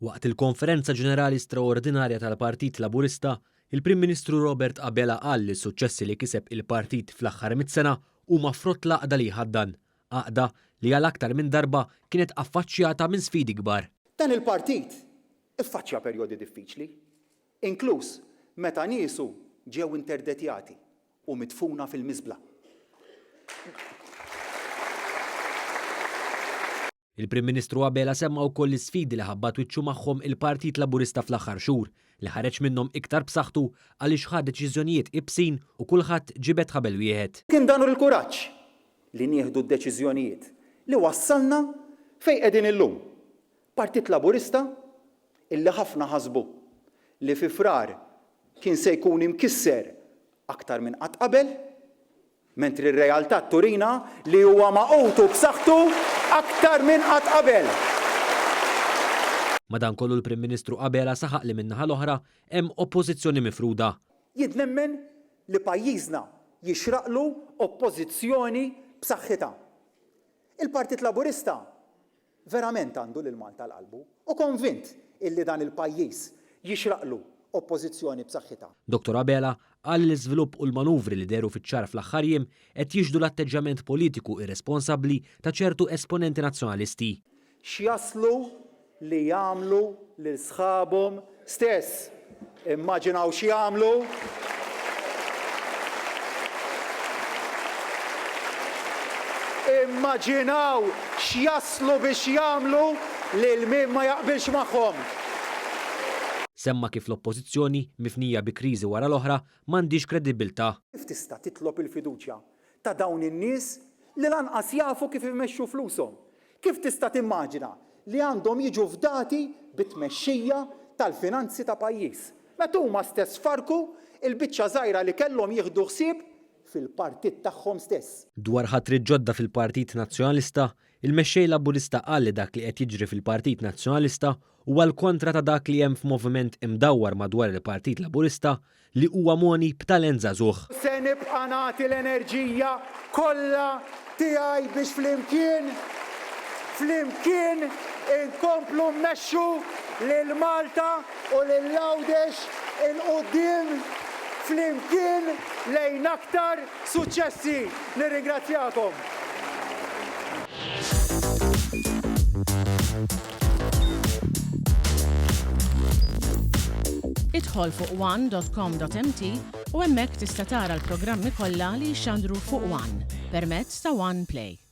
Waqt il-konferenza ġenerali straordinarja tal-Partit Laburista, il-Prim Ministru Robert Abela qal li s-suċċessi li kiseb il-partit fl-aħħar mit-sena huma frott l-għaqda li ħaddan, għaqda li għal aktar minn darba kienet affaċċjata minn sfidi kbar. Dan il-partit iffaċċja perjodi diffiċli, inkluż meta niesu ġew interdetjati u mitfuna fil-miżbla. Il-Prim Ministru Abela semma wkoll l-isfidi li ħabbat wiċċu magħhom il-Partit Laburista fl-aħħar xhur li ħareġ minnhom iktar b'saħħtu għaliex ħad deċiżjonijiet ibsin u kulħadd ġibed ħabel wieħed. Kien dan il-kuraġġ li nieħdu d-deċiżjonijiet li wassalna fejn qegħdin illum. Partit Laburista illi ħafna ħasbu li fi frar kien se jkun imkisser aktar minn qatt qabel, mentri r-realtà turina li huwa maqgħutu b'saħħtu aktar minn qatt qabel. Madankollu l-Prim Ministru Abela saħaq li min-naħa l-oħra hemm oppożizzjoni mifruda. Jien nemmen li pajjiżna jixraqlu oppożizzjoni b'saħħitha. Il-Partit Laburista verament għandu lil Malta l-qalbu u konvint illi dan il-pajjiż jixraqlu oppożizzjoni b'saħħitha. Dr. Abela qal li l-iżvilupp u l-manuvri li deru fiċ-ċar fl-aħħar jiem qed jiġdu l-atteġġament politiku irresponsabbli ta' ċertu esponenti nazzjonalisti. X'jaslu li jagħmlu lil sħabhom stess. Immaġinaw x'jagħmlu. Immaġinaw x'jaslu biex jagħmlu lil min ma jaqbilx magħhom. Semma kif l-oppożizzjoni mifnija bi kriżi wara l-oħra m'għandix kredibilità. Kif tista' titlob il-fiduċja ta' dawn in-nies li lanqas jafu kif imexxu flushom? Kif tista' timmaġina li għandhom jiġu fdati bit-tmexxija tal-finanzi ta' pajjiż? Meta huma stess farku il-biċċa żgħira li kellhom jieħdu ħsieb fil-partit tagħhom stess. Dwar ħatrid ġodda fil-Partit Nazzjonalista, il-mexxej Laburista qal li dak li qed jiġri fil-Partit Nazzjonalista huwa l-kontra ta' dak li hemm f'moviment imdawwar madwar il-Partit Laburista li huwa moni b'talent żagħżugħ. Se nibqa' nagħti l-enerġija kollha tiegħi biex flimkien inkomplu mmexxu lil Malta u lil Għawdex il-qudiem flimkien lejn aktar suċċessi. Nirringrazzjakom. Idħol fuq one.com.mt u hemmhekk tista' tara l-programmi kollha li jxandru fuq One permezz ta' One Play.